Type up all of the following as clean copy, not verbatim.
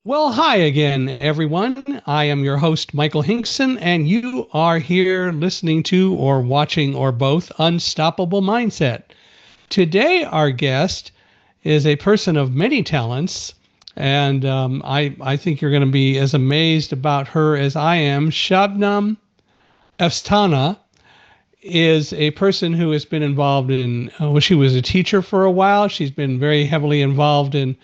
Well, hi again, everyone. I am your host, Michael Hingson, and you are here listening to or watching or both Unstoppable Mindset. Today, our guest is a person of many talents, and I think you're going to be as amazed about her as I am. Shabnam Asthana is a person who has been involved in, well, she was a teacher for a while. She's been very heavily involved in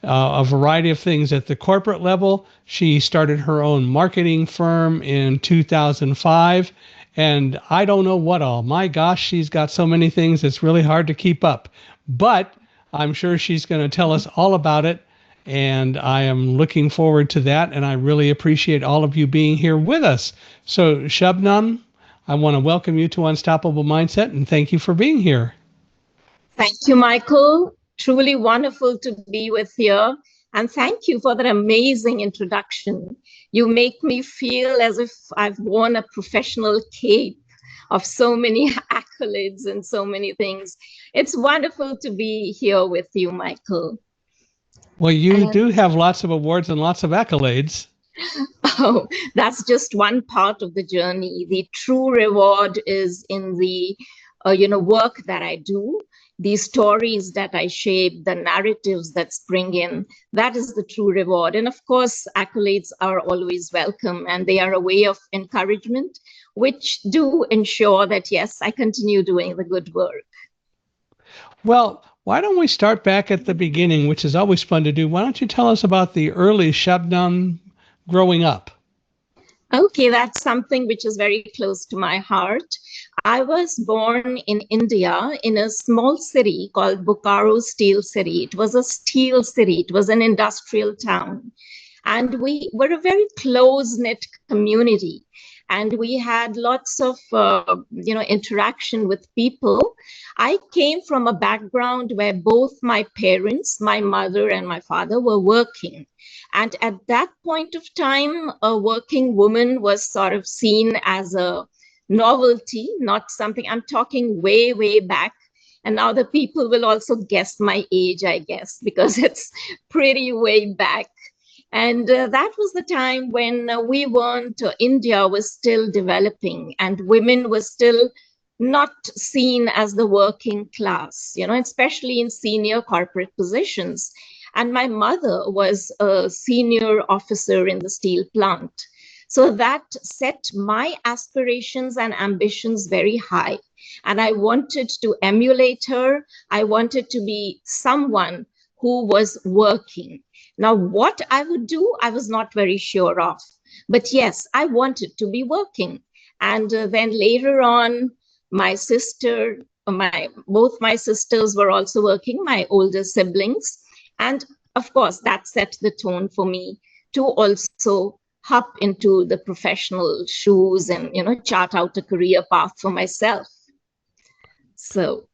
a variety of things at the corporate level. She started her own marketing firm in 2005. And I don't know what all. My gosh, she's got so many things, it's really hard to keep up. But I'm sure she's going to tell us all about it. And I am looking forward to that. And I really appreciate all of you being here with us. So, Shabnam, I want to welcome you to Unstoppable Mindset and thank you for being here. Thank you, Michael. Truly wonderful to be with you. And thank you for that amazing introduction. You make me feel as if I've worn a professional cape of so many accolades and so many things. It's wonderful to be here with you, Michael. Well, you do have lots of awards and lots of accolades. Oh, that's just one part of the journey. The true reward is in the work that I do, the stories that I shape, the narratives that spring in. That is the true reward. And of course, accolades are always welcome, and they are a way of encouragement, which do ensure that, yes, I continue doing the good work. Well, why don't we start back at the beginning, which is always fun to do. Why don't you tell us about the early Shabnam growing up? Okay, that's something which is very close to my heart. I was born in India in a small city called Bokaro Steel City. It was a steel city, it was an industrial town. And we were a very close-knit community. And we had lots of, interaction with people. I came from a background where both my parents, my mother and my father, were working. And at that point of time, a working woman was sort of seen as a novelty, not something. I'm talking way, way back. And now the people will also guess my age, I guess, because it's pretty way back. And that was the time when India was still developing and women were still not seen as the working class, especially in senior corporate positions. And my mother was a senior officer in the steel plant. So that set my aspirations and ambitions very high. And I wanted to emulate her. I wanted to be someone who was working. Now, what I would do, I was not very sure of. But yes, I wanted to be working. And then later on, both my sisters were also working, my older siblings. And of course, that set the tone for me to also hop into the professional shoes and, chart out a career path for myself. So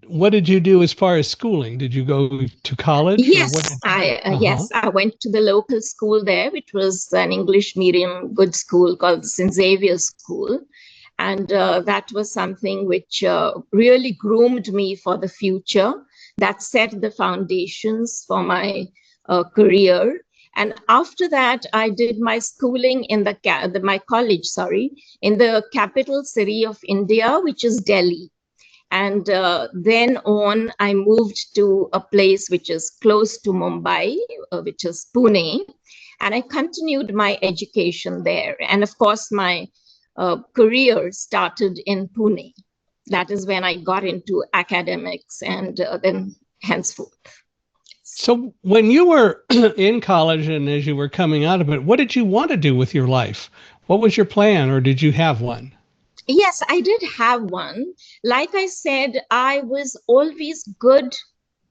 What did you do as far as schooling? Did you go to college? Yes, I went to the local school there, which was an English medium good school called the St. Xavier School. And that was something which really groomed me for the future. That set the foundations for my career. And after that, I did my schooling in my college, in the capital city of India, which is Delhi. And then on, I moved to a place which is close to Mumbai, which is Pune. And I continued my education there. And of course, my career started in Pune. That is when I got into academics and then henceforth. So when you were in college and as you were coming out of it, what did you want to do with your life? What was your plan, or did you have one? Yes, I did have one. Like I said, I was always good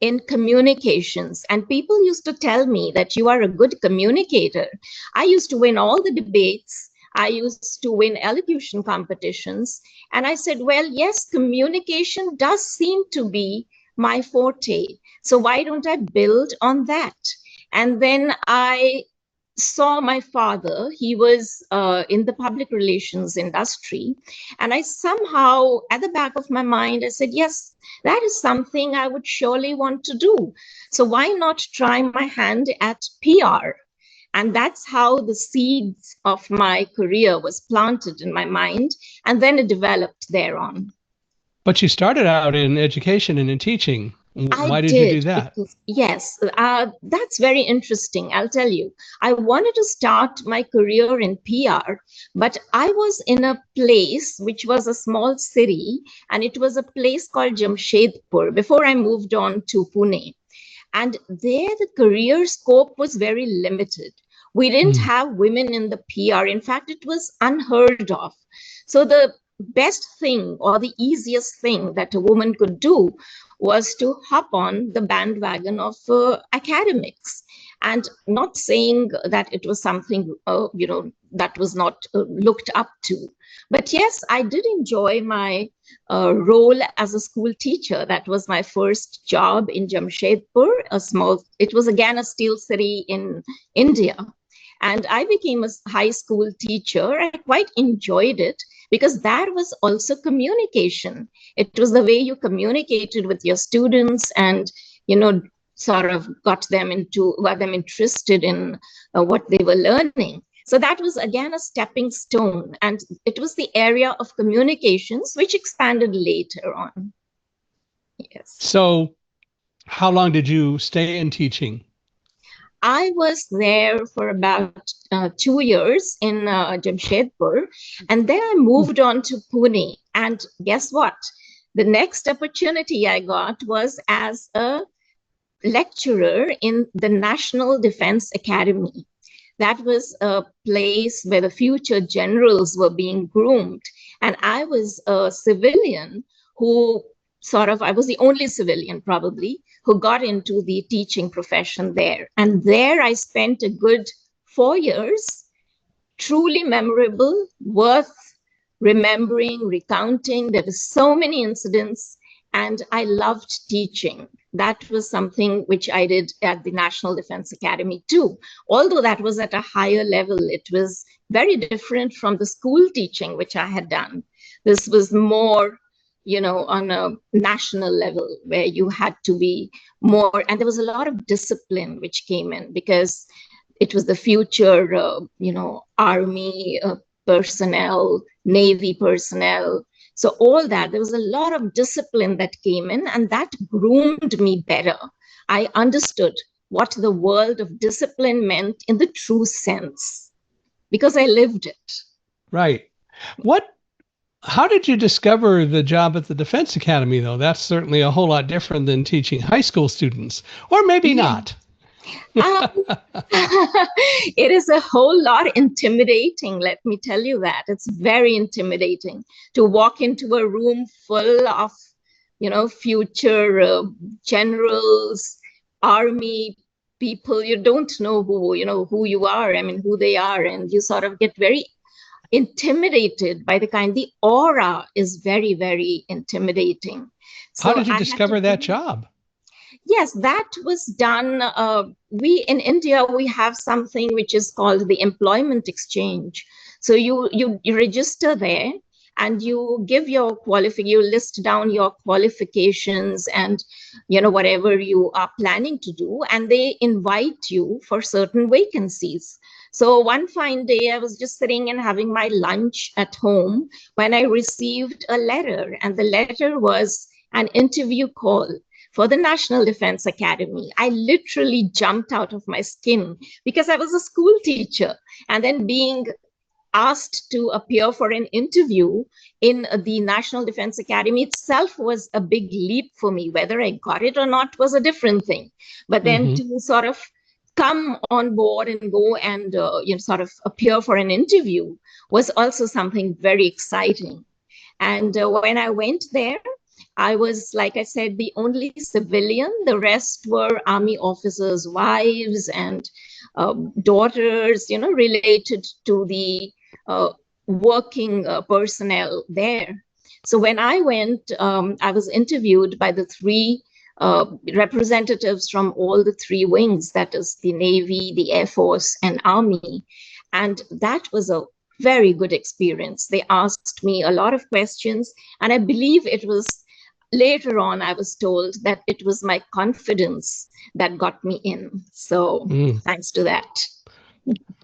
in communications, and people used to tell me that you are a good communicator. I used to win all the debates. I used to win elocution competitions. And I said, well, yes, communication does seem to be my forte. So why don't I build on that? And then I saw my father. He was in the public relations industry. And I somehow, at the back of my mind, I said, yes, that is something I would surely want to do. So why not try my hand at PR? And that's how the seeds of my career was planted in my mind. And then it developed thereon. But you started out in education and in teaching. I Why did you do did that? because, yes, that's very interesting. I'll tell you. I wanted to start my career in PR, but I was in a place which was a small city, and it was a place called Jamshedpur before I moved on to Pune. And there, the career scope was very limited. We didn't Mm. have women in the PR. In fact, it was unheard of. So the best thing or the easiest thing that a woman could do was to hop on the bandwagon of academics. And not saying that it was something, that was not looked up to. But yes, I did enjoy my role as a school teacher. That was my first job in Jamshedpur, it was again a steel city in India. And I became a high school teacher. I quite enjoyed it because that was also communication. It was the way you communicated with your students and, sort of got them interested in what they were learning. So that was again a stepping stone. And it was the area of communications which expanded later on. Yes. So, how long did you stay in teaching? I was there for about 2 years in Jamshedpur, and then I moved on to Pune. And guess what? The next opportunity I got was as a lecturer in the National Defense Academy. That was a place where the future generals were being groomed. And I was a civilian who I was the only civilian probably who got into the teaching profession there. And there I spent a good 4 years, truly memorable, worth remembering, recounting. There were so many incidents, and I loved teaching. That was something which I did at the National Defense Academy too. Although that was at a higher level, it was very different from the school teaching which I had done. This was more, on a national level where you had to be more, and there was a lot of discipline which came in because it was the future, army personnel, navy personnel. So all that, there was a lot of discipline that came in, and that groomed me better. I understood what the world of discipline meant in the true sense because I lived it. Right. What How did you discover the job at the Defense Academy, though? That's certainly a whole lot different than teaching high school students, or maybe Yeah. not. Um, it is a whole lot intimidating, let me tell you that. It's very intimidating to walk into a room full of, future generals, army people. You don't know who you are, I mean, who they are, and you sort of get very intimidated by the aura is very, very intimidating. How So did you I had to discover that be. job? Yes, that was done. We in India we have something which is called the employment exchange. So you register there and you give your you list down your qualifications and whatever you are planning to do, and they invite you for certain vacancies. So one fine day, I was just sitting and having my lunch at home when I received a letter, and the letter was an interview call for the National Defense Academy. I literally jumped out of my skin because I was a school teacher. And then being asked to appear for an interview in the National Defense Academy itself was a big leap for me. Whether I got it or not was a different thing. But then Hmm. to sort of come on board and go and sort of appear for an interview was also something very exciting. And when I went there, I was, like I said, the only civilian. The rest were army officers' wives and daughters, related to the working personnel there. So when I went, I was interviewed by the three representatives from all the three wings, that is the Navy, the Air Force, and Army. And that was a very good experience. They asked me a lot of questions, and I believe it was later on I was told that it was my confidence that got me in. So thanks to that.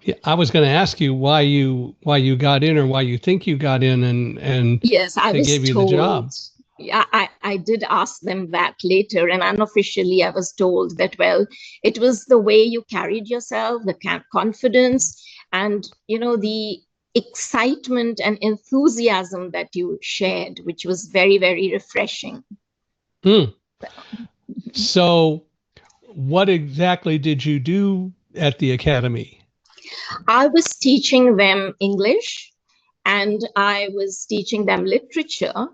Yeah, I was going to ask you why you got in, or why you think you got in, and Yes, I they was gave you the told. job. Yeah, I did ask them that later, and unofficially I was told that, well, it was the way you carried yourself, the confidence, and, the excitement and enthusiasm that you shared, which was very, very refreshing. Hmm. So, what exactly did you do at the academy? I was teaching them English, and I was teaching them literature.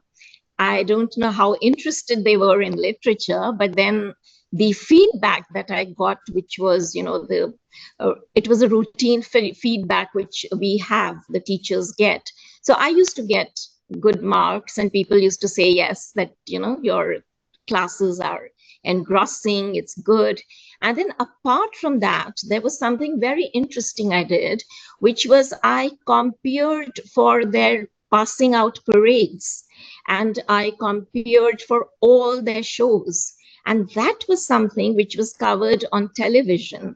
I don't know how interested they were in literature, but then the feedback that I got, which was, it was a routine feedback which we have, the teachers get. So I used to get good marks, and people used to say, yes, that, your classes are engrossing, it's good. And then apart from that, there was something very interesting I did, which was I compared for their passing out parades, and I compared for all their shows. And that was something which was covered on television.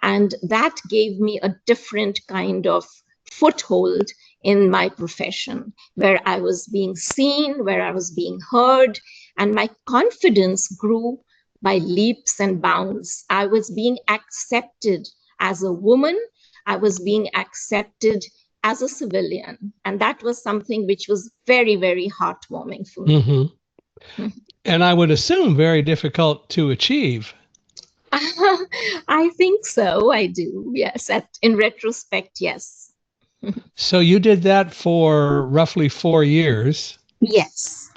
And that gave me a different kind of foothold in my profession, where I was being seen, where I was being heard, and my confidence grew by leaps and bounds. I was being accepted as a woman, I was being accepted as a civilian. And that was something which was very, very heartwarming for me. Mm-hmm. And I would assume very difficult to achieve. I think so. I do. Yes. In retrospect, yes. So you did that for roughly 4 years. Yes.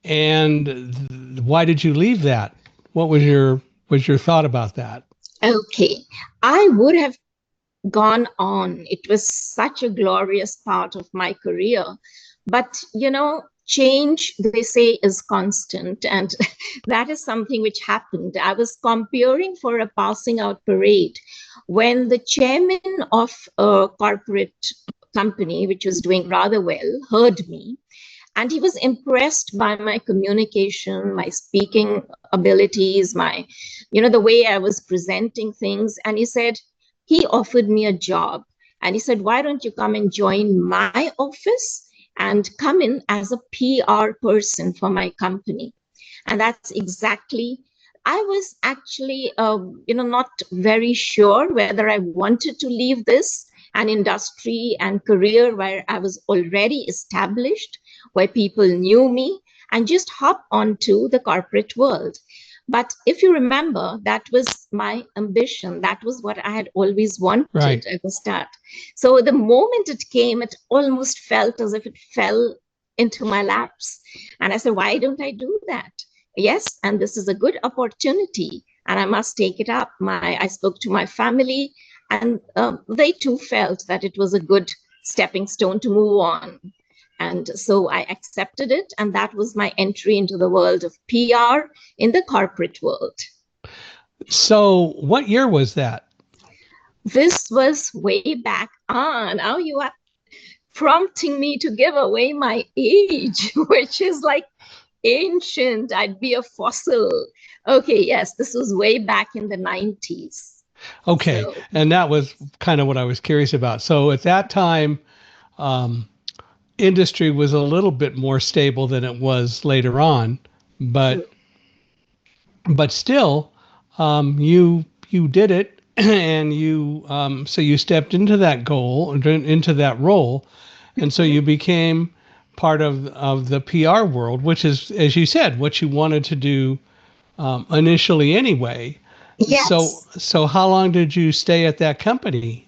And why did you leave that? What was your thought about that? Okay. I would have gone on. It was such a glorious part of my career. But, change, they say, is constant. And that is something which happened. I was comparing for a passing out parade when the chairman of a corporate company, which was doing rather well, heard me. And he was impressed by my communication, my speaking abilities, the way I was presenting things. And he offered me a job. And he said, why don't you come and join my office and come in as a PR person for my company? And that's exactly, I was actually, not very sure whether I wanted to leave this an industry and career where I was already established, where people knew me, and just hop onto the corporate world. But if you remember, that was my ambition. That was what I had always wanted at the start. So the moment it came, it almost felt as if it fell into my laps. And I said, why don't I do that? Yes, and this is a good opportunity, and I must take it up. I spoke to my family, and they too felt that it was a good stepping stone to move on. And so I accepted it, and that was my entry into the world of PR in the corporate world. So what year was that? This was way back on. Now you are prompting me to give away my age, which is like ancient. I'd be a fossil. Okay, yes, this was way back in the 90s. Okay, So, and that was kind of what I was curious about. So at that time, um, industry was a little bit more stable than it was later on, true. but still, you did it, and so you stepped into that goal, into that role, and so you became part of the PR world, which is, as you said, what you wanted to do initially anyway. So Yes. so how long did you stay at that company?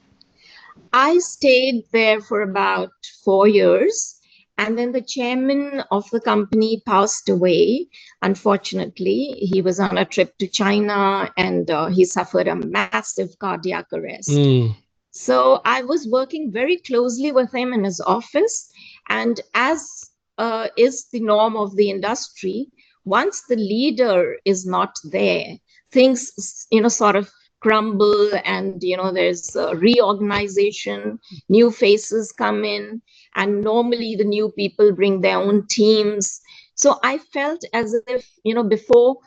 I stayed there for about 4 years. And then the chairman of the company passed away. Unfortunately, he was on a trip to China, and he suffered a massive cardiac arrest. Mm. So I was working very closely with him in his office. And as is the norm of the industry, once the leader is not there, things, sort of crumble, and, there's reorganization, new faces come in, and normally the new people bring their own teams. So I felt as if, before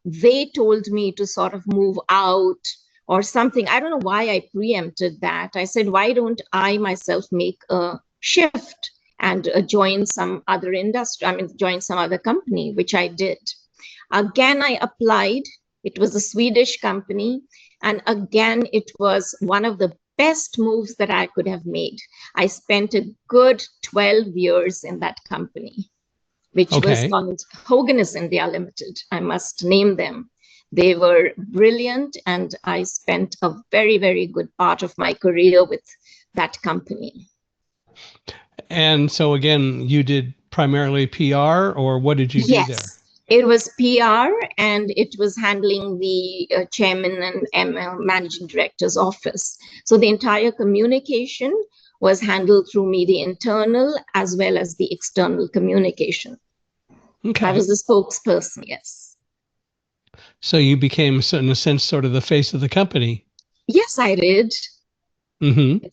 they told me to sort of move out or something. I don't know why I preempted that. I said, why don't I myself make a shift and join some other industry? I mean, join some other company, which I did. Again, I applied. It was a Swedish company. And again, it was one of the best moves that I could have made. I spent a good 12 years in that company, which was called Hogan's India Limited. I must name them. They were brilliant, and I spent a very, very good part of my career with that company. And so again, you did primarily PR, or what did you do there? It was PR, and it was handling the chairman and managing director's office. So the entire communication was handled through me, the internal as well as the external communication. Okay. I was the spokesperson, yes. So you became, in a sense, sort of the face of the company. Yes, I did. Mm-hmm.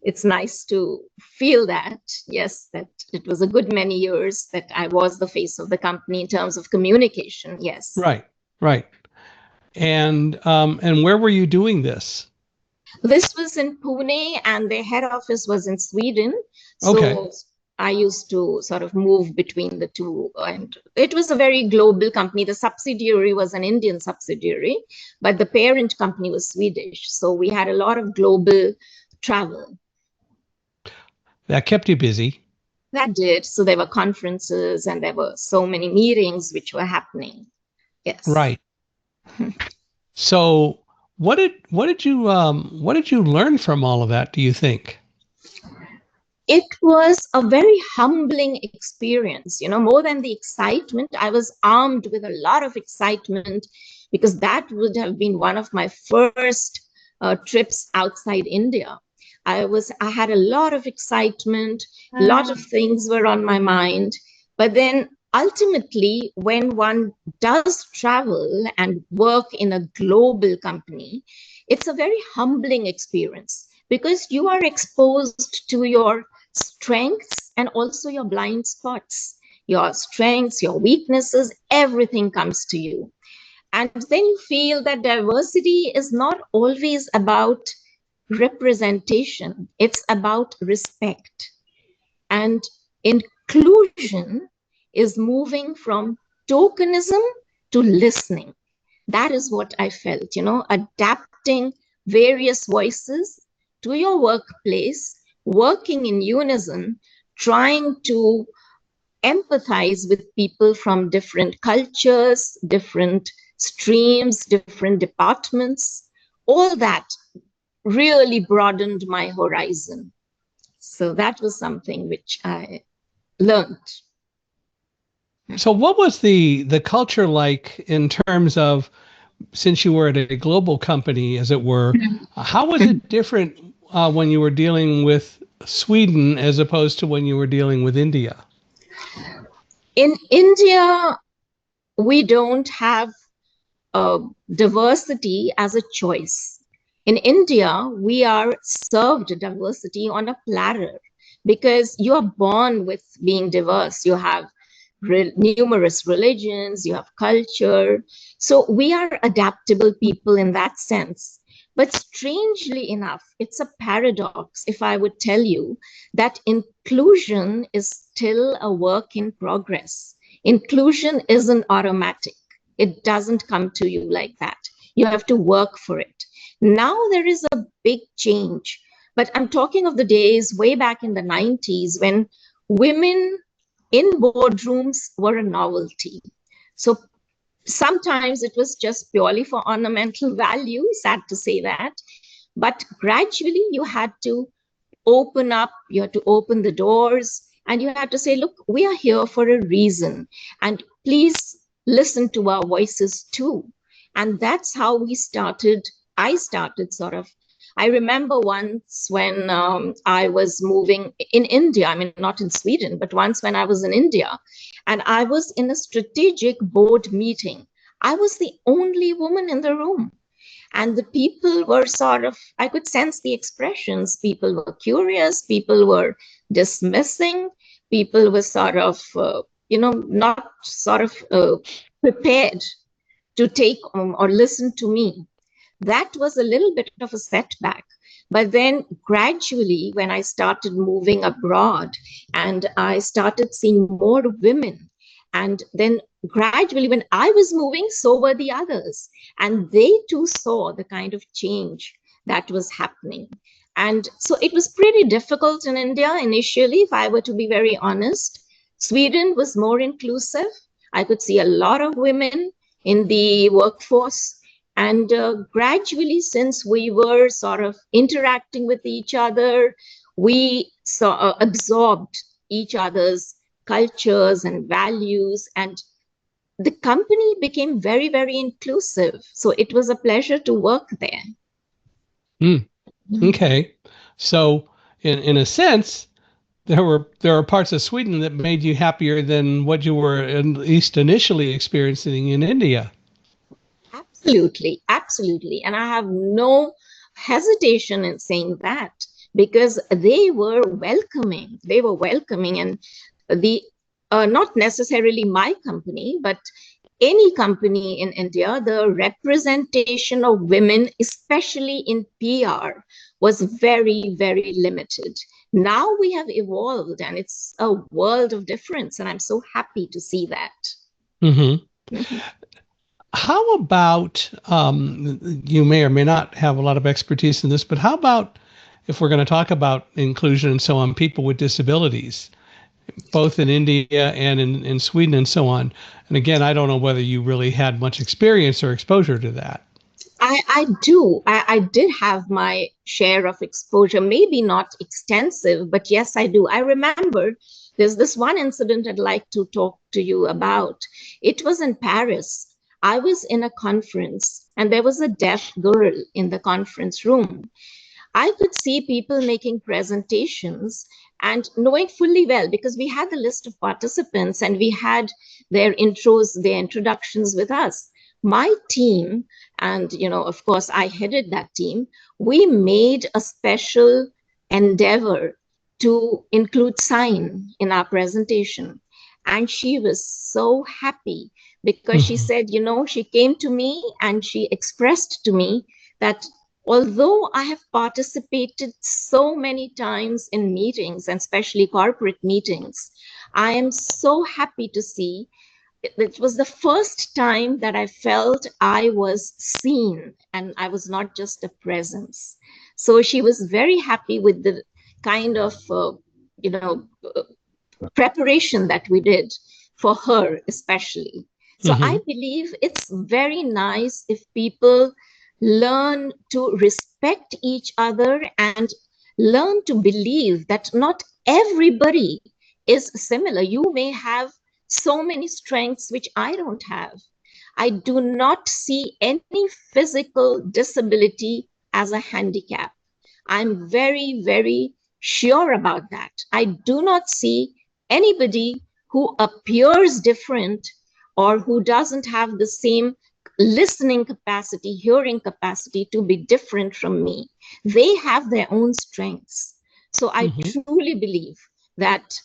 It's nice to feel that, yes, that it was a good many years that I was the face of the company in terms of communication, yes. Right, right. And where were you doing this? This was in Pune, and their head office was in Sweden. So I used to sort of move between the two, and it was a very global company. The subsidiary was an Indian subsidiary, but the parent company was Swedish. So we had a lot of global travel. That kept you busy. That did. So there were conferences, and there were so many meetings which were happening. Yes. Right. So what did you learn from all of that, do you think? It was a very humbling experience, more than the excitement. I was armed with a lot of excitement, because that would have been one of my first trips outside India. I had a lot of excitement, a lot of things were on my mind. But then ultimately, when one does travel and work in a global company, it's a very humbling experience, because you are exposed to your strengths and also your blind spots. Your strengths, your weaknesses, everything comes to you. And then you feel that diversity is not always about representation, it's about respect. And inclusion is moving from tokenism to listening. That is what I felt, adapting various voices to your workplace, working in unison, trying to empathize with people from different cultures, different streams, different departments. All that really broadened my horizon. So that was something which I learned. So what was the culture like in terms of, since you were at a global company, as it were, how was it different when you were dealing with Sweden as opposed to when you were dealing with India? In India, we don't have diversity as a choice. In India, we are served diversity on a platter, because you are born with being diverse. You have numerous religions, you have culture. So we are adaptable people in that sense. But strangely enough, it's a paradox if I would tell you that inclusion is still a work in progress. Inclusion isn't automatic. It doesn't come to you like that. You have to work for it. Now there is a big change, but I'm talking of the days way back in the 90s when women in boardrooms were a novelty. So sometimes it was just purely for ornamental value, sad to say that. But gradually you had to open up, you had to open the doors, and you had to say, look, we are here for a reason. And please listen to our voices too. And that's how I started sort of I remember once when I was moving in India, I mean, not in Sweden, but once when I was in India and I was in a strategic board meeting, I was the only woman in the room. And the people were sort of, I could sense the expressions. People were curious, people were dismissing, people were sort of, not sort of prepared to take or listen to me. That was a little bit of a setback. But then gradually, when I started moving abroad and I started seeing more women, and then gradually, when I was moving, so were the others. And they too saw the kind of change that was happening. And so it was pretty difficult in India initially, if I were to be very honest. Sweden was more inclusive. I could see a lot of women in the workforce. And gradually, since we were sort of interacting with each other, we absorbed each other's cultures and values. And the company became very, very inclusive. So it was a pleasure to work there. Mm, okay. So in a sense, there are parts of Sweden that made you happier than what you were at least initially experiencing in India. Absolutely, absolutely. And I have no hesitation in saying that because they were welcoming. They were welcoming, and the not necessarily my company, but any company in India, the representation of women, especially in PR, was very, very limited. Now we have evolved and it's a world of difference. And I'm so happy to see that. Hmm. Mhm. How about you may or may not have a lot of expertise in this, but how about if we're going to talk about inclusion and so on, people with disabilities, both in India and in Sweden and so on? And again, I don't know whether you really had much experience or exposure to that. I do. I did have my share of exposure, maybe not extensive, but yes, I do. I remember there's this one incident I'd like to talk to you about. It was in Paris. I was in a conference and there was a deaf girl in the conference room. I could see people making presentations and knowing fully well because we had the list of participants and we had their intros, their introductions with us. My team, and of course, I headed that team, we made a special endeavor to include sign in our presentation. And she was so happy because she Mhm. said, she came to me and she expressed to me that although I have participated so many times in meetings and especially corporate meetings, I am so happy to see it was the first time that I felt I was seen and I was not just a presence. So she was very happy with the kind of, you know, preparation that we did for her, especially. So I Mhm. believe it's very nice if people learn to respect each other and learn to believe that not everybody is similar. You may have so many strengths which I don't have. I do not see any physical disability as a handicap. I'm very, very sure about that. I do not see anybody who appears different or who doesn't have the same listening capacity, hearing capacity to be different from me. They have their own strengths. So I Mhm. truly believe that,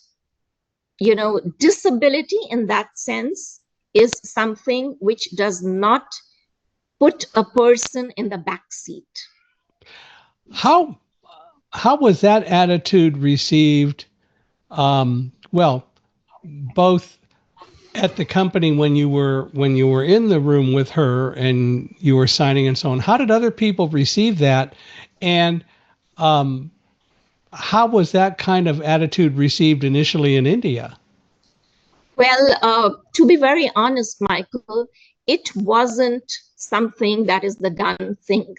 disability in that sense is something which does not put a person in the back seat. How how was that attitude received? Well, both at the company when you were in the room with her and you were signing and so on. How did other people receive that? And um, how was that kind of attitude received initially in India? Well, to be very honest, Michael, it wasn't something that is the done thing.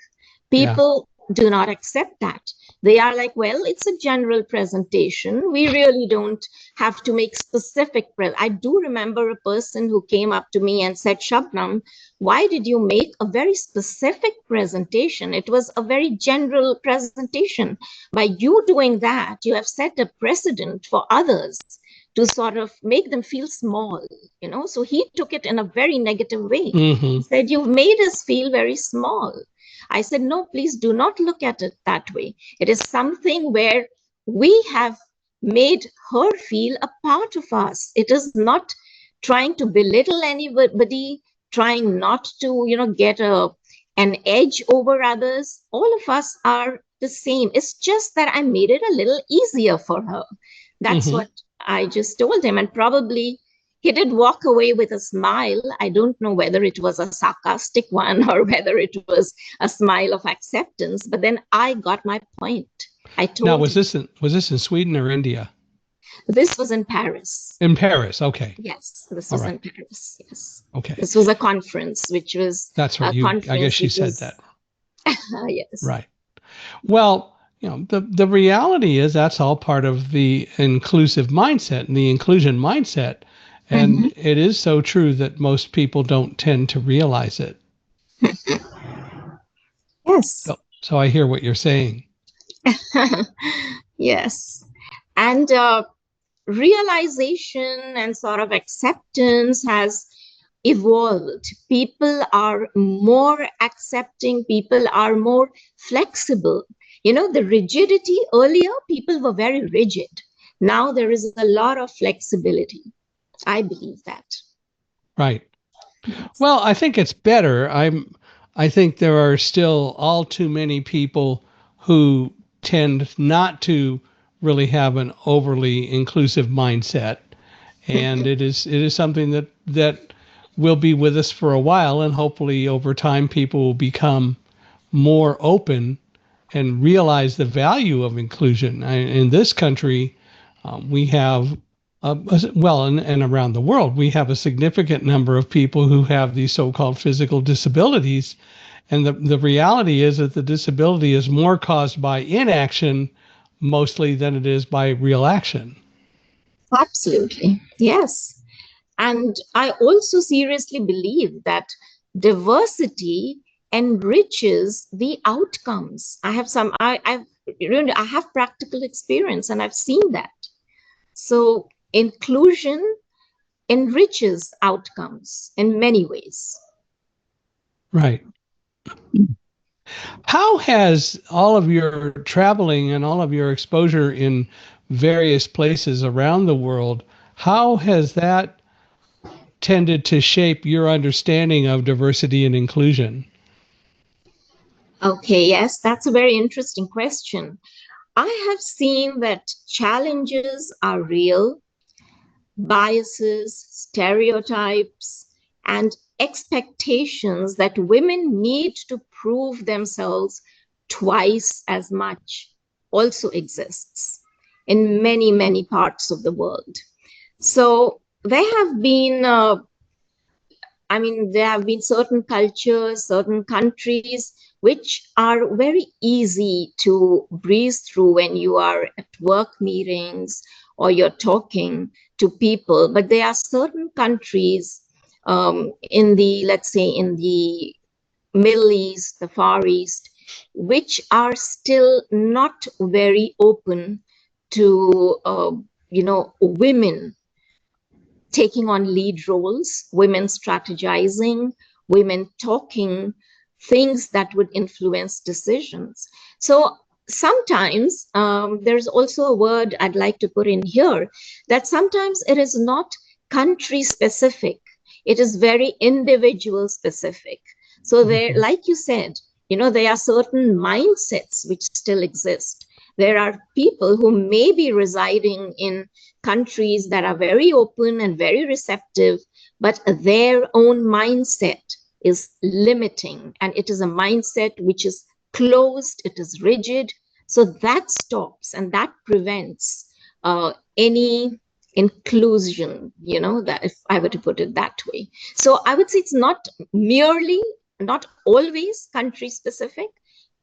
Yeah. People do not accept that. They are like, well, it's a general presentation. We really don't have to make specific. I do remember a person who came up to me and said, Shabnam, why did you make a very specific presentation? It was a very general presentation. By you doing that, you have set a precedent for others to sort of make them feel small, you know? So he took it in a very negative way. He said, you've made us feel very small. I said, no, please do not look at it that way. It is something where we have made her feel a part of us. It is not trying to belittle anybody, trying not to, you know, get an edge over others. All of us are the same. It's just that I made it a little easier for her. That's what I just told him. And probably he did walk away with a smile. I don't know whether it was a sarcastic one or whether it was a smile of acceptance, but then I got my point. I told Now, was this in Sweden or India? This was in Paris. In Paris, okay. Yes, this was in Paris, yes. Okay. This was a conference, which was That's right. I guess you said that. Yes. Right. Well, you know, the reality is that's all part of the inclusive mindset and the inclusion mindset. And it is so true that most people don't tend to realize it. Yes. So I hear what you're saying. Yes. And realization and sort of acceptance has evolved. People are more accepting, people are more flexible. You know, the rigidity earlier, people were very rigid. Now there is a lot of flexibility. I believe that. Right. Well, I think it's better. I think there are still all too many people who tend not to really have an overly inclusive mindset. And it is something that will be with us for a while, and hopefully over time people will become more open and realize the value of inclusion. In this country, we have and around the world, we have a significant number of people who have these so-called physical disabilities. And the reality is that the disability is more caused by inaction mostly than it is by real action. Absolutely. Yes. And I also seriously believe that diversity enriches the outcomes. I have practical experience and I've seen that. So inclusion enriches outcomes in many ways. Right. How has all of your traveling and all of your exposure in various places around the world, how has that tended to shape your understanding of diversity and inclusion? Okay, yes, that's a very interesting question. I have seen that challenges are real, biases, stereotypes, and expectations that women need to prove themselves twice as much also exists in many, many parts of the world. So there have been there have been certain cultures, certain countries, which are very easy to breeze through when you are at work meetings or you're talking to people. But there are certain countries let's say, in the Middle East, the Far East, which are still not very open to, women taking on lead roles, women strategizing, women talking things that would influence decisions. So sometimes there's also a word I'd like to put in here, that sometimes it is not country specific, it is very individual specific. So there, like you said, there are certain mindsets which still exist. There are people who may be residing in countries that are very open and very receptive, but their own mindset is limiting, and it is a mindset which is closed, it is rigid. So that stops and that prevents any inclusion, that, if I were to put it that way. So I would say it's not always country specific,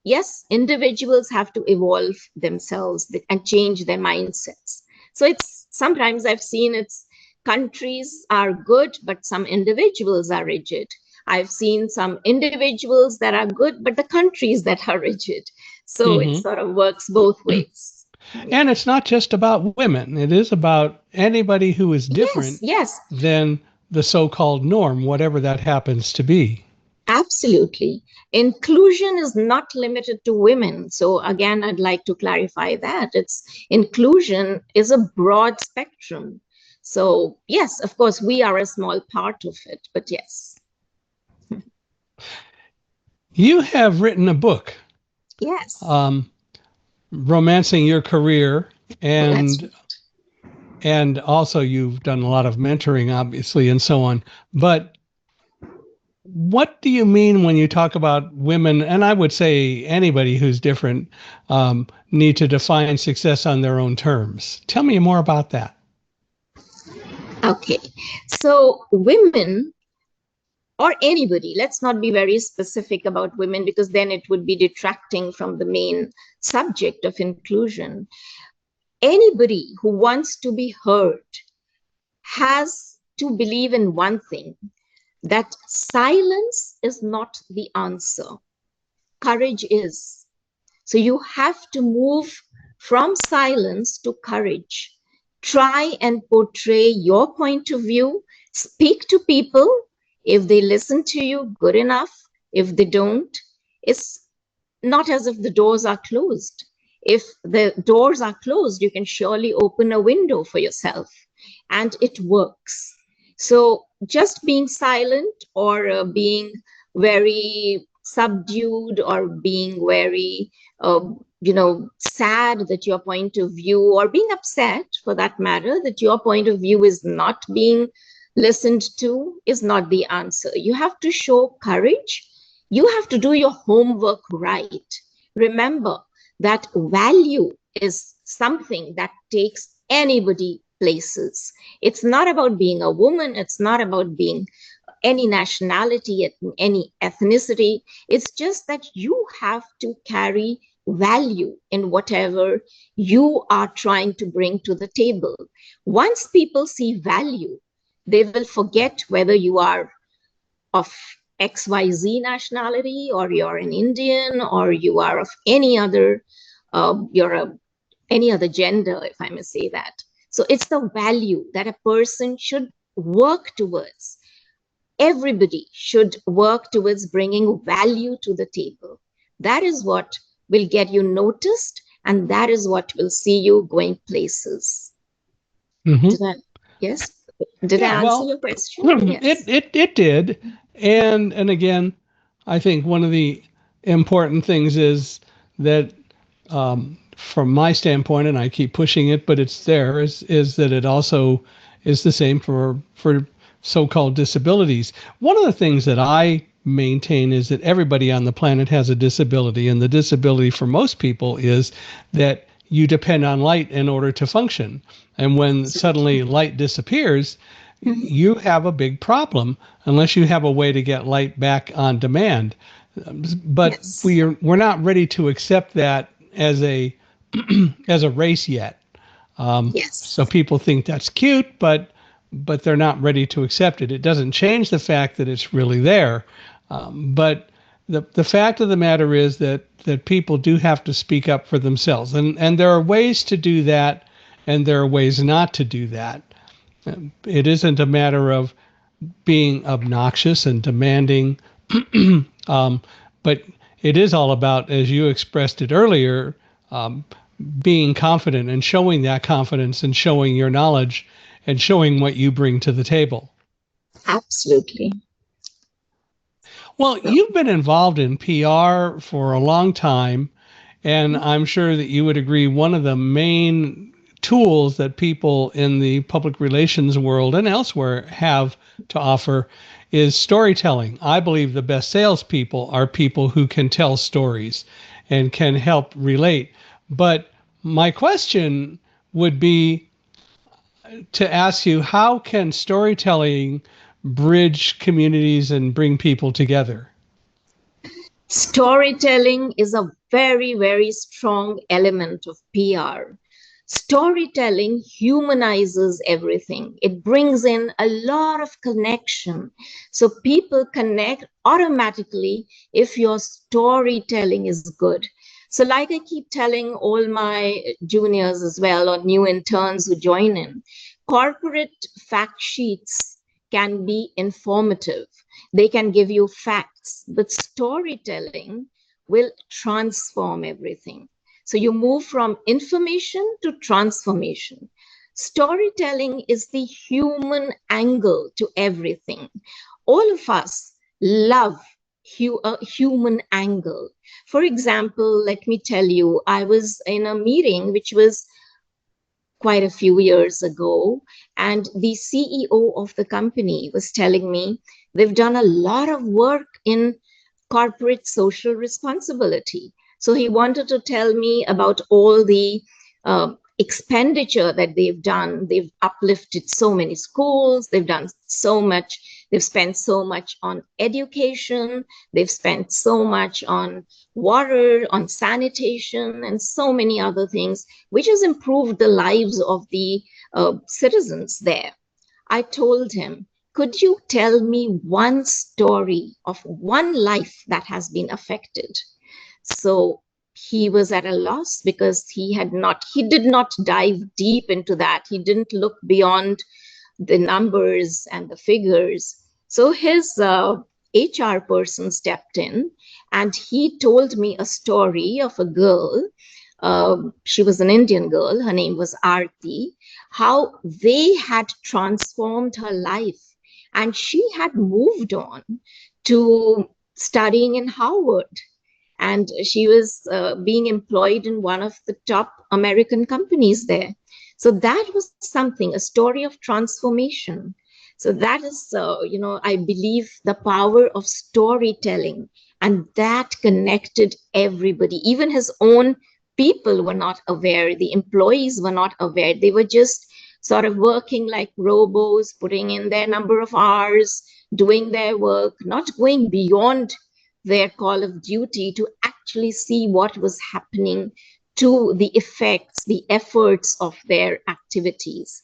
yes, individuals have to evolve themselves and change their mindsets. So it's sometimes I've seen it's countries are good, but some individuals are rigid. I've seen some individuals that are good, but the countries that are rigid. So it Hmm. sort of works both ways. Yeah. And it's not just about women, it is about anybody who is Yes, different yes, than the so called norm, whatever that happens to be. absolutely. Inclusion is not limited to women. So again, I'd like to clarify that. It's inclusion is a broad spectrum. So yes, of course, we are a small part of it, but yes. You have written a book, Yes, um, romancing your career, that's and right. also you've done a lot of mentoring, obviously, and so on. But what do you mean when you talk about women? And I would say anybody who's different need to define success on their own terms. Tell me more about that. Okay. So women or anybody, let's not be very specific about women because then it would be detracting from the main subject of inclusion. Anybody who wants to be heard has to believe in one thing, that silence is not the answer. Courage is. So you have to move from silence to courage. Try and portray your point of view. Speak to people. If they listen to you, good enough. If they don't, it's not as if the doors are closed. If the doors are closed, you can surely open a window for yourself, and it works. So just being silent or being very subdued or being very, sad that your point of view, or being upset for that matter, that your point of view is not being listened to, is not the answer. You have to show courage. You have to do your homework right. Remember that value is something that takes anybody places. It's not about being a woman, it's not about being any nationality, any ethnicity. It's just that you have to carry value in whatever you are trying to bring to the table. Once people see value, they will forget whether you are of XYZ nationality, or you're an Indian, or you are of any other, any other gender, if I may say that. So it's the value that a person should work towards. Everybody should work towards bringing value to the table. That is what will get you noticed, and that is what will see you going places. Hmm. Did I? Yes. Did Yeah, I answer well, your question? it Yes. it did, and again, I think one of the important things is that, from my standpoint, and I keep pushing it, but it's there, is that it also is the same for so-called disabilities. One of the things that I maintain is that everybody on the planet has a disability, and the disability for most people is that you depend on light in order to function. And when Absolutely. suddenly light disappears, Mhm. you have a big problem unless you have a way to get light back on demand. But Yes. we're not ready to accept that as a as a race yet. So Yes. people think that's cute, but they're not ready to accept it. It doesn't change the fact that it's really there. But the fact of the matter is that people do have to speak up for themselves, and there are ways to do that, and there are ways not to do that. It isn't a matter of being obnoxious and demanding, um, but it is all about, as you expressed it earlier, um, being confident and showing that confidence and showing your knowledge and showing what you bring to the table. Absolutely. Well, So, you've been involved in PR for a long time, and I'm sure that you would agree one of the main tools that people in the public relations world and elsewhere have to offer is storytelling. I believe the best salespeople are people who can tell stories and can help relate. But my question would be to ask you, how can storytelling bridge communities and bring people together? Storytelling is a very, very strong element of PR. Storytelling humanizes everything. It brings in a lot of connection. So people connect automatically if your storytelling is good. So, like I keep telling all my juniors as well, or new interns who join in, corporate fact sheets can be informative. They can give you facts, but storytelling will transform everything. So you move from information to transformation. Storytelling is the human angle to everything. All of us love a human angle. For example, let me tell you, I was in a meeting which was quite a few years ago, and the CEO of the company was telling me they've done a lot of work in corporate social responsibility. So he wanted to tell me about all the expenditure that they've done. They've uplifted so many schools, they've done so much, they've spent so much on education, they've spent so much on water, on sanitation, and so many other things, which has improved the lives of the citizens there. I told him, could you tell me one story of one life that has been affected? So he was at a loss because he did not dive deep into that. He didn't look beyond the numbers and the figures. So his HR person stepped in and he told me a story of a girl. She was an Indian girl. Her name was Aarti. How they had transformed her life. And she had moved on to studying in Harvard. And she was being employed in one of the top American companies there. So that was something, a story of transformation. So that is, I believe the power of storytelling, and that connected everybody. Even his own people were not aware. The employees were not aware. They were just sort of working like robos, putting in their number of hours, doing their work, not going beyond their call of duty to actually see what was happening to the effects, the efforts of their activities.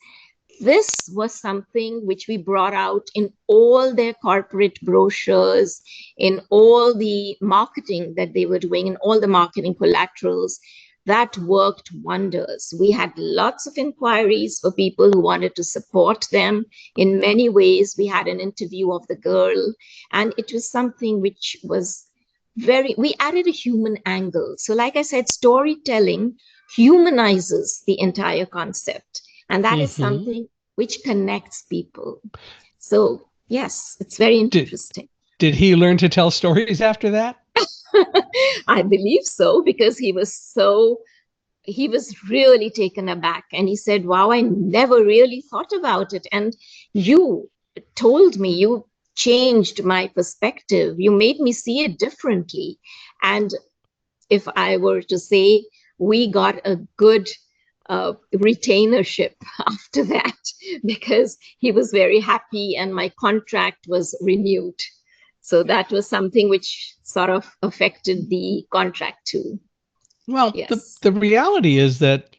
This was something which we brought out in all their corporate brochures, in all the marketing that they were doing, in all the marketing collaterals. That worked wonders. We had lots of inquiries for people who wanted to support them in many ways. We had an interview of the girl, and it was something which was we added a human angle. So, like I said, storytelling humanizes the entire concept. And that is something which connects people. So, yes, it's very interesting. Did he learn to tell stories after that? I believe so, because he was really taken aback. And he said, wow, I never really thought about it. And you told me, you changed my perspective. You made me see it differently. And if I were to say, we got a good retainership after that, because he was very happy and my contract was renewed. So that was something which sort of affected the contract too. Well, yes. the reality is that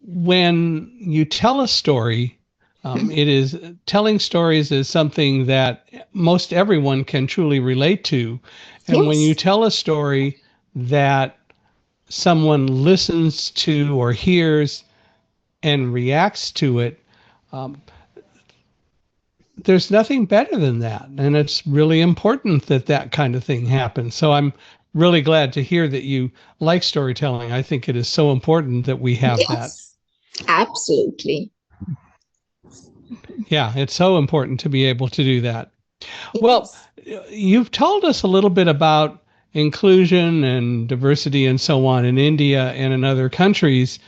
when you tell a story, it is telling stories is something that most everyone can truly relate to. And yes. When you tell a story that someone listens to or hears and reacts to it, there's nothing better than that. And it's really important that that kind of thing happens. So I'm really glad to hear that you like storytelling. I think it is so important that we have that. Absolutely. Yeah, it's so important to be able to do that. Yes. Well, you've told us a little bit about inclusion and diversity and so on in India and in other countries.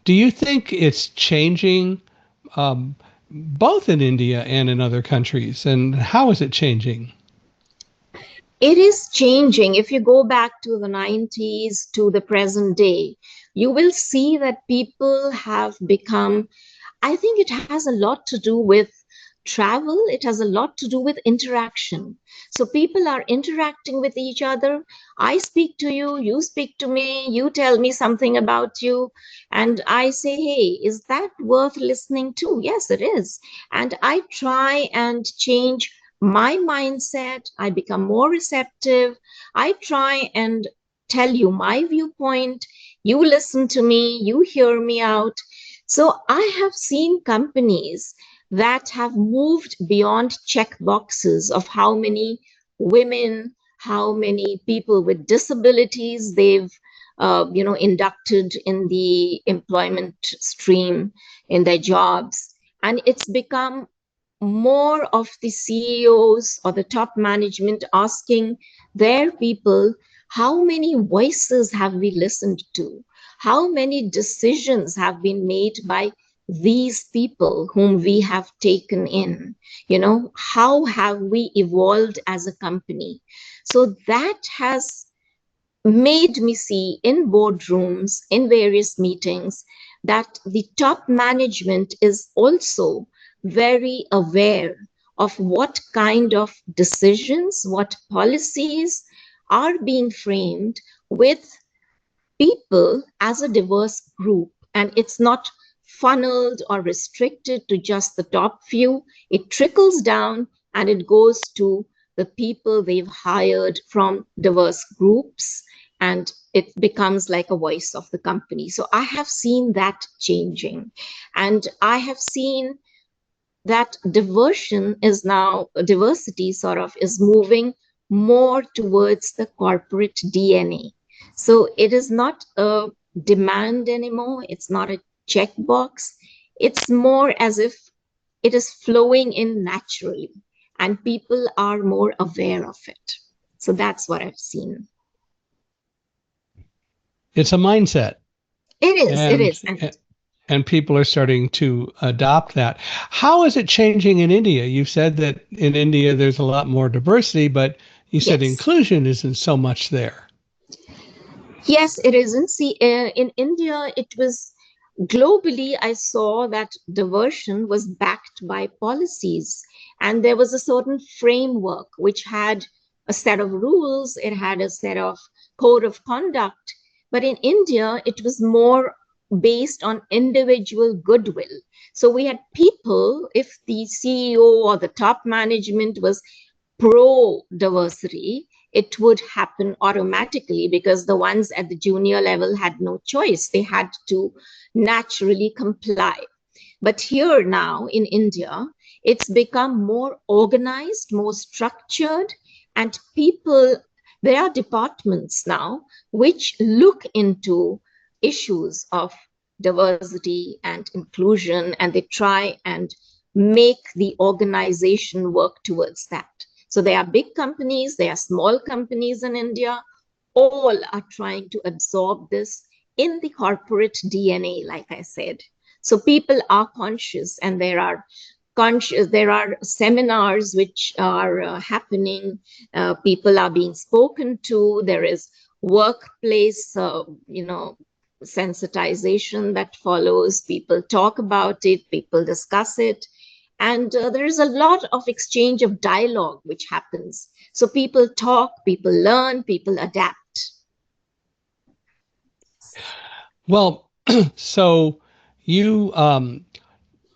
Do you think it's changing both in India and in other countries? And how is it changing? It is changing. If you go back to the 90s to the present day, you will see that people have become, I think it has a lot to do with travel, it has a lot to do with interaction. So people are interacting with each other. I speak to you, you speak to me, you tell me something about you, and I say, hey, is that worth listening to? Yes, it is. And I try and change my mindset. I become more receptive. I try and tell you my viewpoint. You listen to me, you hear me out. So I have seen companies that have moved beyond check boxes of how many women, how many people with disabilities they've inducted in the employment stream in their jobs. And it's become more of the CEOs or the top management asking their people, how many voices have we listened to? How many decisions have been made by these people whom we have taken in? How have we evolved as a company? So that has made me see in boardrooms, in various meetings, that the top management is also very aware of what kind of decisions, what policies are being framed with people as a diverse group. And it's not funneled or restricted to just the top few. It trickles down and it goes to the people they've hired from diverse groups, and it becomes like a voice of the company. So I have seen that changing, and I have seen that diversity sort of is moving more towards the corporate DNA. So it is not a demand anymore. It's not a checkbox. It's more as if it is flowing in naturally and people are more aware of it. So that's what I've seen. It's a mindset, It and is. And and people are starting to adopt that. How is it changing in India? You said that in India there's a lot more diversity, but you said yes, inclusion isn't so much there. yes, it isn't. See, in India, it was globally, I saw that diversion was backed by policies, and there was a certain framework which had a set of rules, it had a set of code of conduct. But in India, it was more based on individual goodwill. So we had people, if the CEO or the top management was pro diversity, it would happen automatically because the ones at the junior level had no choice. They had to naturally comply. But here now in India, it's become more organized, more structured, and people, there are departments now which look into issues of diversity and inclusion, and they try and make the organization work towards that. So there are big companies, there are small companies in India, all are trying to absorb this in the corporate DNA, like I said. So people are conscious, and there are seminars which are happening. People are being spoken to. There is workplace, sensitization that follows. People talk about it, people discuss it. And there is a lot of exchange of dialogue which happens. So people talk, people learn, people adapt. Well, so you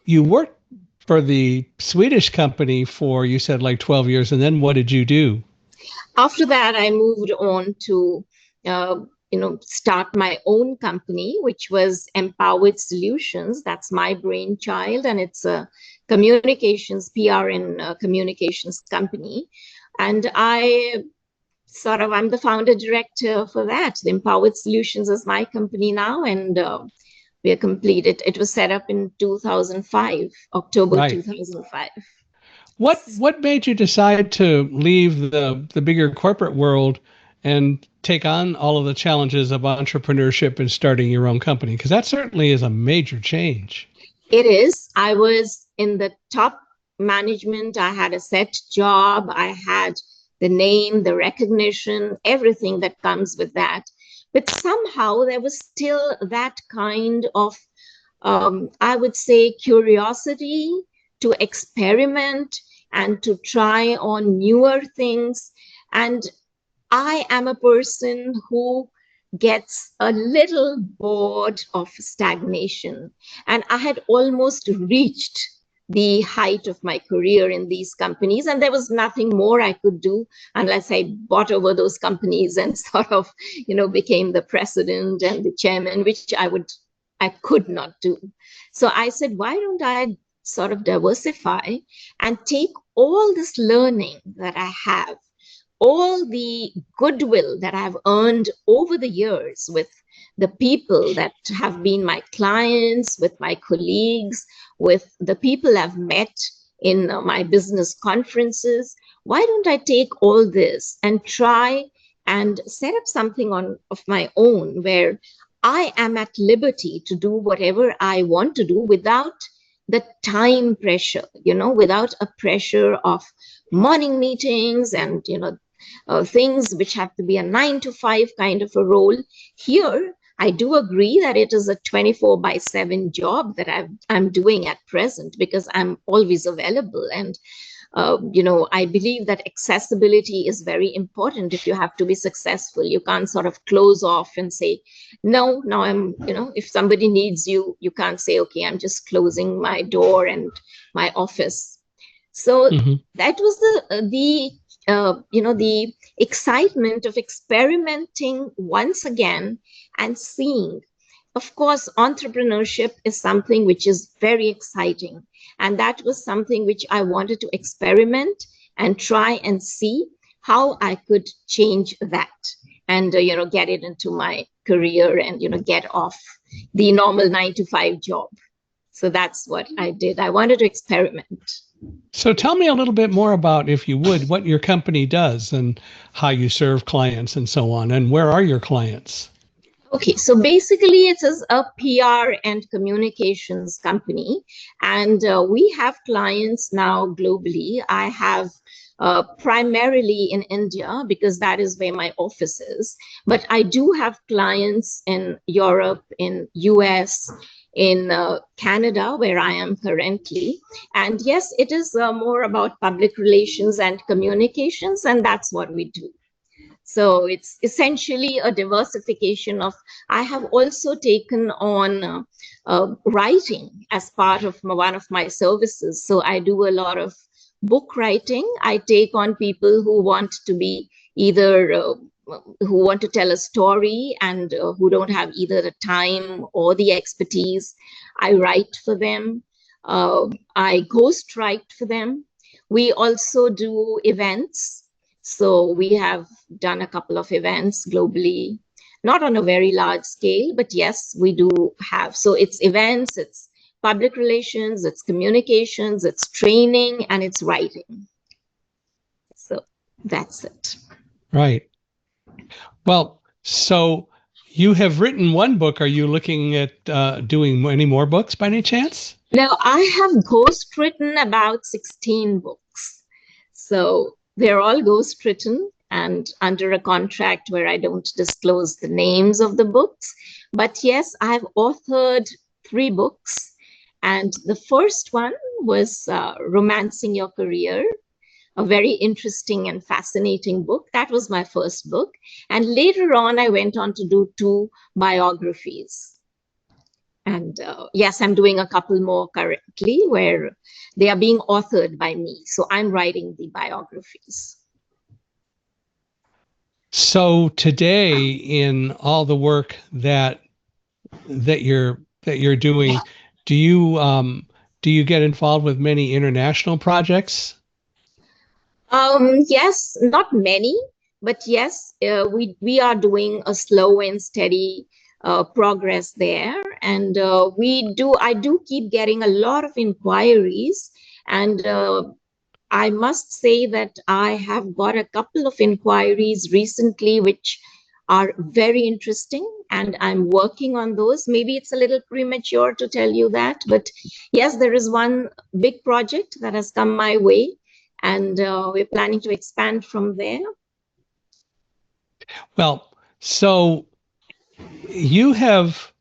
you worked for the Swedish company for, you said, like 12 years, and then what did you do? After that, I moved on to start my own company, which was Empowered Solutions. That's my brainchild, and it's a communications PR and communications company. And I'm the founder director for that. The Empowered Solutions is my company now, and we are completed. It was set up in 2005, October Right. 2005. What made you decide to leave the bigger corporate world and take on all of the challenges of entrepreneurship and starting your own company? Because that certainly is a major change. It is. I was in the top management. I had a set job. I had the name, the recognition, everything that comes with that. But somehow there was still that kind of, I would say, curiosity to experiment and to try on newer things. And I am a person who gets a little bored of stagnation. And I had almost reached the height of my career in these companies, and there was nothing more I could do unless I bought over those companies and sort of, became the president and the chairman, which I could not do. So I said, why don't I sort of diversify and take all this learning that I have, all the goodwill that I've earned over the years with the people that have been my clients, with my colleagues, with the people I've met in my business conferences. Why don't I take all this and try and set up something of my own where I am at liberty to do whatever I want to do without the time pressure, without a pressure of morning meetings and, things which have to be a 9 to 5 kind of a role. Here, I do agree that it is a 24/7 job that I'm doing at present because I'm always available. And, I believe that accessibility is very important if you have to be successful. You can't sort of close off and say, no, now if somebody needs you, you can't say, okay, I'm just closing my door and my office. So that was the excitement of experimenting once again and seeing. Of course, entrepreneurship is something which is very exciting. And that was something which I wanted to experiment and try and see how I could change that and, get it into my career and, get off the normal 9 to 5 job. So that's what I did. I wanted to experiment. So tell me a little bit more about, if you would, what your company does and how you serve clients and so on, and where are your clients? Okay, so basically it is a PR and communications company, and we have clients now globally. I have primarily in India because that is where my office is, but I do have clients in Europe, in US, in Canada, where I am currently. And yes, it is more about public relations and communications, and that's what we do. So it's essentially a diversification of, I have also taken on writing as part of one of my services. So I do a lot of book writing. I take on people who want to be either, who want to tell a story and who don't have either the time or the expertise. I write for them. I ghost write for them. We also do events. So we have done a couple of events globally, not on a very large scale, but yes, we do have. So it's events, it's public relations, it's communications, it's training, and it's writing. So that's it. Right. Well, so you have written one book. Are you looking at doing any more books by any chance? Now, I have ghost written about 16 books. So they're all ghost written and under a contract where I don't disclose the names of the books. But yes, I've authored 3 books. And the first one was Romancing Your Career, a very interesting and fascinating book. That was my first book. And later on, I went on to do 2 biographies. And yes, I'm doing a couple more currently where they are being authored by me. So I'm writing the biographies. So today, in all the work that you're doing, do you get involved with many international projects? Yes, not many, but yes, we are doing a slow and steady progress there, and I do keep getting a lot of inquiries, and I must say that I have got a couple of inquiries recently which are very interesting, and I'm working on those. Maybe it's a little premature to tell you that, but yes, there is one big project that has come my way, and we're planning to expand from there. Well, so you have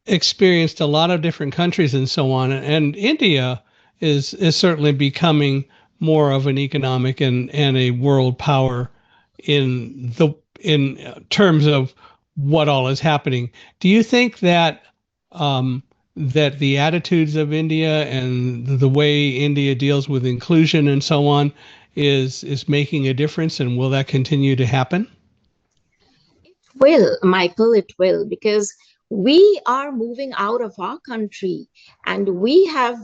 experienced a lot of different countries and so on, and India is certainly becoming more of an economic and a world power in terms of what all is happening. Do you think that that the attitudes of India and the way India deals with inclusion and so on is making a difference, and will that continue to happen? Will, Michael, it will, because we are moving out of our country and we have,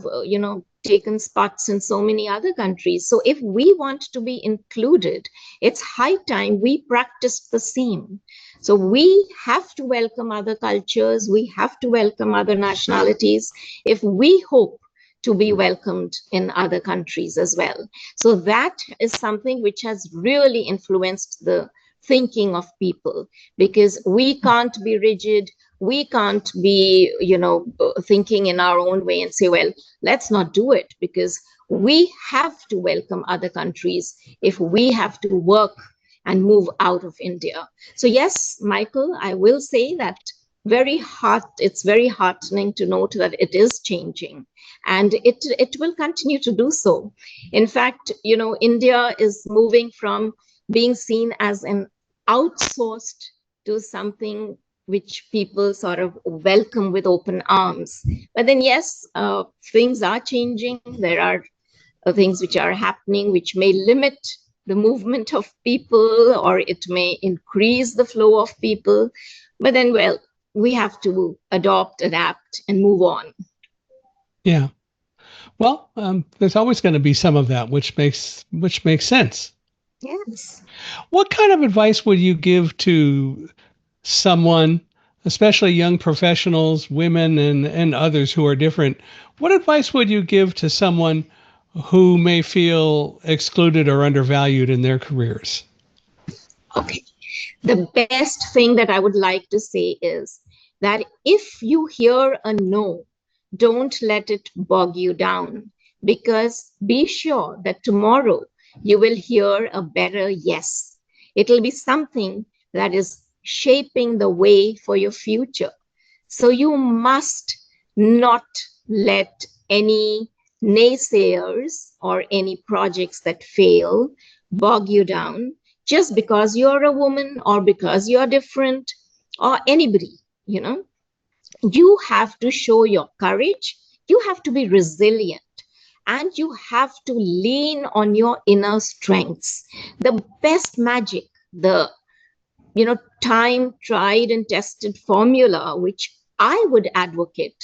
taken spots in so many other countries. So if we want to be included, it's high time we practice the same. So we have to welcome other cultures, we have to welcome other nationalities if we hope to be welcomed in other countries as well. So that is something which has really influenced the thinking of people, because we can't be rigid, we can't be thinking in our own way and say, well, let's not do it, because we have to welcome other countries if we have to work and move out of India. So yes, Michael, I will say that it's very heartening to note that it is changing, and it will continue to do so. In fact, India is moving from being seen as an outsourced to something which people sort of welcome with open arms. But then, yes, things are changing. There are things which are happening which may limit the movement of people, or it may increase the flow of people. But then, well, we have to adopt, adapt, and move on. Yeah. Well, there's always going to be some of that, which makes sense. Yes. What kind of advice would you give to someone, especially young professionals, women, and others who are different? What advice would you give to someone who may feel excluded or undervalued in their careers? Okay. The best thing that I would like to say is that if you hear a no, don't let it bog you down, because be sure that tomorrow you will hear a better yes. It'll be something that is shaping the way for your future. So you must not let any naysayers or any projects that fail bog you down just because you're a woman or because you're different, or anybody, you know. You have to show your courage, you have to be resilient, and you have to lean on your inner strengths. The best magic, the time tried and tested formula which I would advocate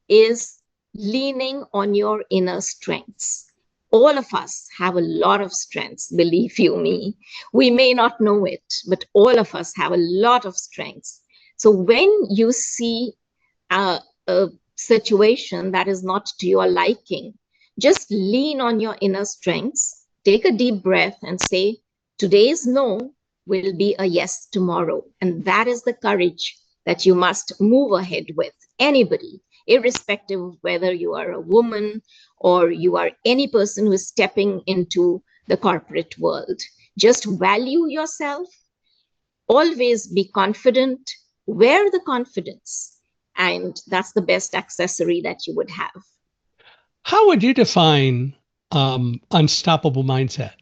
is leaning on your inner strengths. All of us have a lot of strengths, believe you me. We may not know it, but all of us have a lot of strengths. So when you see a situation that is not to your liking, just lean on your inner strengths, take a deep breath, and say, today's no will be a yes tomorrow. And that is the courage that you must move ahead with. Anybody, irrespective of whether you are a woman or you are any person who is stepping into the corporate world. Just value yourself, always be confident, wear the confidence, and that's the best accessory that you would have. How would you define unstoppable mindset?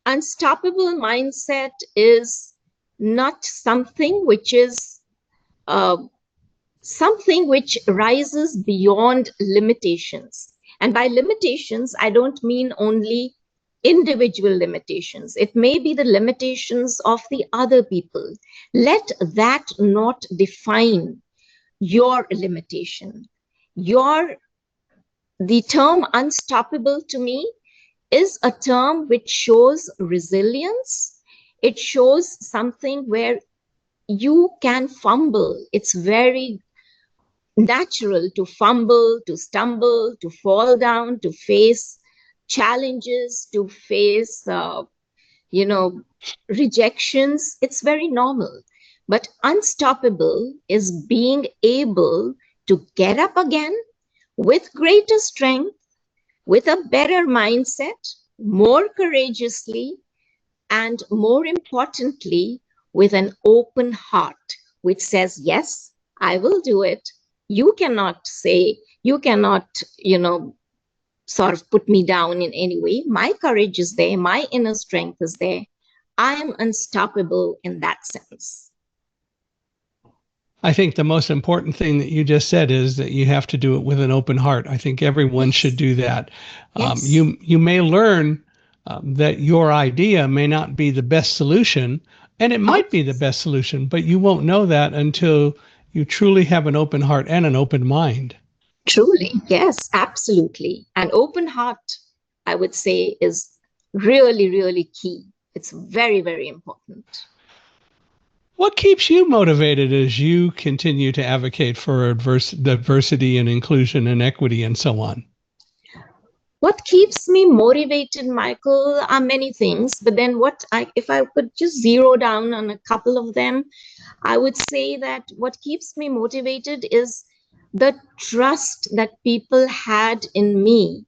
Unstoppable mindset is not something which is uh, something which rises beyond limitations. And by limitations, I don't mean only individual limitations. It may be the limitations of the other people. Let that not define your limitation. Your The term unstoppable to me is a term which shows resilience. It shows something where you can fumble. It's very natural to fumble, to stumble, to fall down, to face challenges, to face, you know, rejections. It's very normal. But unstoppable is being able to get up again with greater strength, with a better mindset, more courageously, and more importantly, with an open heart, which says, yes, I will do it. You cannot say, you cannot, sort of put me down in any way. My courage is there, my inner strength is there. I am unstoppable in that sense. I think the most important thing that you just said is that you have to do it with an open heart. I think everyone should Yes, do that. yes, You may learn that your idea may not be the best solution, and it oh, might be the best solution, but you won't know that until you truly have an open heart and an open mind. truly, yes, absolutely. An open heart, I would say, is really, really key. It's very, very important. What keeps you motivated as you continue to advocate for diversity and inclusion and equity and so on? What keeps me motivated, Michael, are many things, but then if I could just zero down on a couple of them, I would say that what keeps me motivated is the trust that people had in me,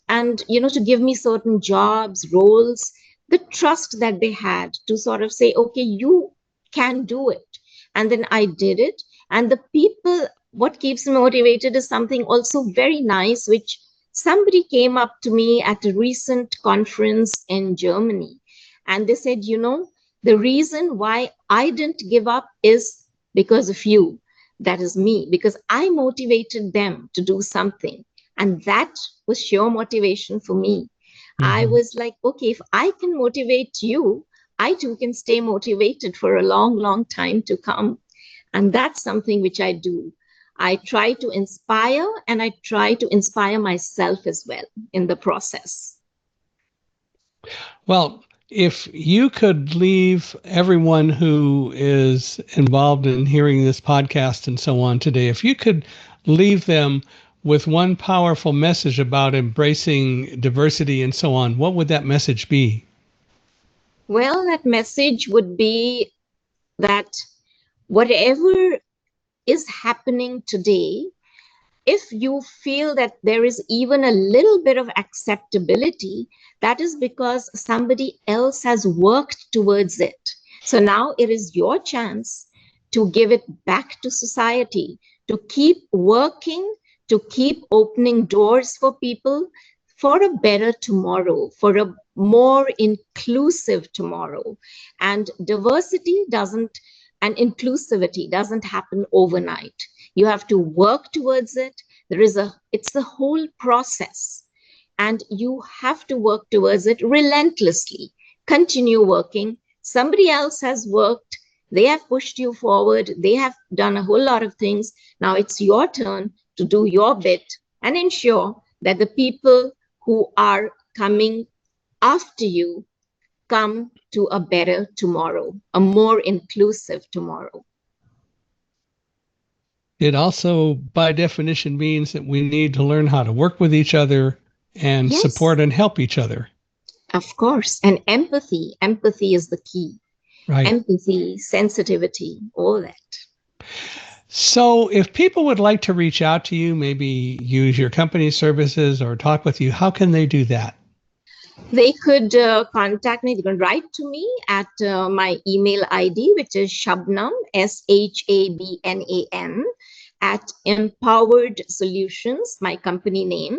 and to give me certain jobs, roles, the trust that they had to sort of say, okay, you can do it. And then I did it. And the people, what keeps me motivated is something also very nice, which somebody came up to me at a recent conference in Germany, and they said, the reason why I didn't give up is because of you. That is me, because I motivated them to do something, and that was sheer motivation for me. I Mm-hmm. was like, okay, if I can motivate you, I too can stay motivated for a long, long time to come. And that's something which I do. I try to inspire, and I try to inspire myself as well in the process. Well, if you could leave everyone who is involved in hearing this podcast and so on today, if you could leave them with one powerful message about embracing diversity and so on, what would that message be? Well, that message would be that whatever is happening today, if you feel that there is even a little bit of acceptability, that is because somebody else has worked towards it. So now it is your chance to give it back to society, to keep working, to keep opening doors for people for a better tomorrow, for a more inclusive tomorrow. And diversity doesn't, and inclusivity doesn't happen overnight. You have to work towards it. It's a whole process, and you have to work towards it relentlessly. Continue working. Somebody else has worked, they have pushed you forward, they have done a whole lot of things. Now it's your turn to do your bit and ensure that the people who are coming after you come to a better tomorrow, a more inclusive tomorrow. It also, by definition, means that we need to learn how to work with each other and support Yes, and help each other. of course. And empathy is the key. Right. Empathy, sensitivity, all that. So, if people would like to reach out to you, maybe use your company services or talk with you, how can they do that? They could contact me. They can write to me at my email ID, which is Shabnam, Shabnan, at Empowered Solutions, my company name,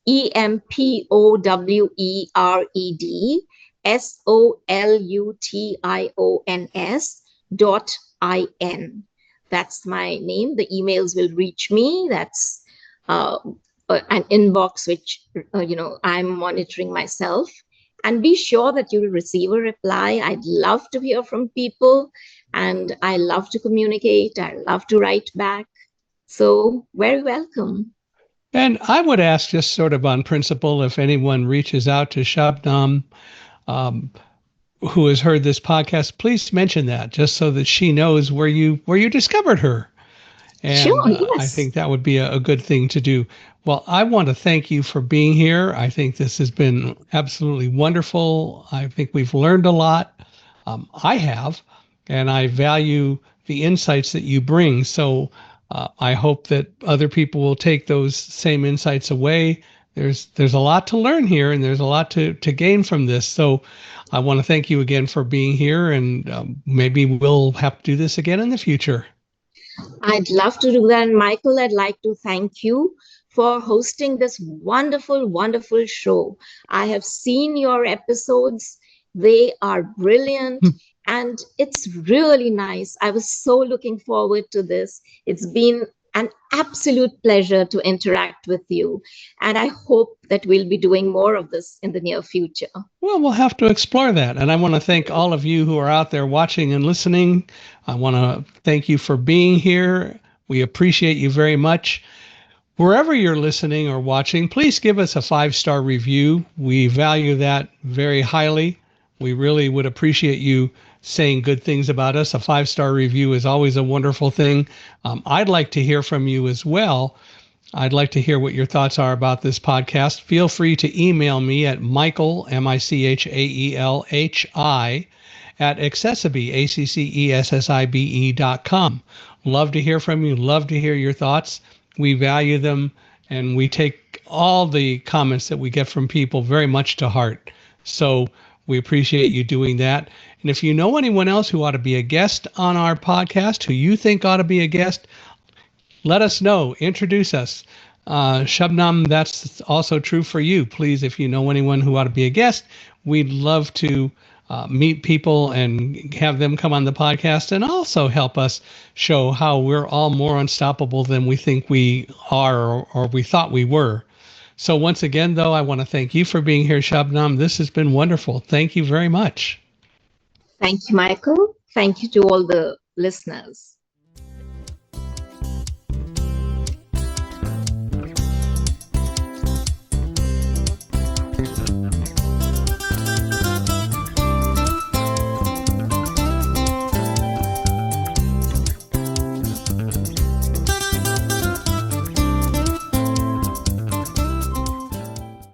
EMPOWEREDSOLUTIONS That's my name. The emails will reach me. That's uh, an inbox which I'm monitoring myself. And be sure that you will receive a reply. I'd love to hear from people, and I love to communicate. I love to write back. So very welcome. And I would ask, just sort of on principle, if anyone reaches out to Shabnam, um, who has heard this podcast, please mention that, just so that she knows where you discovered her. And Sure, I yes. think that would be a good thing to do. Well, I want to thank you for being here. I think this has been absolutely wonderful. I think we've learned a lot. I have, and I value the insights that you bring. So I hope that other people will take those same insights away. There's a lot to learn here, and there's a lot to gain from this. So I want to thank you again for being here, and maybe we'll have to do this again in the future. I'd love to do that. And Michael, I'd like to thank you for hosting this wonderful, wonderful show. I have seen your episodes, they are brilliant. And it's really nice. I was so looking forward to this. It's been an absolute pleasure to interact with you. And I hope that we'll be doing more of this in the near future. Well, we'll have to explore that. And I want to thank all of you who are out there watching and listening. I want to thank you for being here. We appreciate you very much. Wherever you're listening or watching, please give us a 5-star review. We value that very highly. We really would appreciate you saying good things about us. A 5-star review is always a wonderful thing. I'd like to hear from you as well. I'd like to hear what your thoughts are about this podcast. Feel free to email me at Michael, Michaelhi, at accessibe, accessibe.com. Love to hear from you. Love to hear your thoughts. We value them, and we take all the comments that we get from people very much to heart. So we appreciate you doing that. And if you know anyone else who ought to be a guest on our podcast, who you think ought to be a guest, let us know. Introduce us. Shabnam, that's also true for you. Please, if you know anyone who ought to be a guest, we'd love to meet people and have them come on the podcast and also help us show how we're all more unstoppable than we think we are or we thought we were. So once again, though, I want to thank you for being here, Shabnam. This has been wonderful. Thank you very much. Thank you, Michael. Thank you to all the listeners.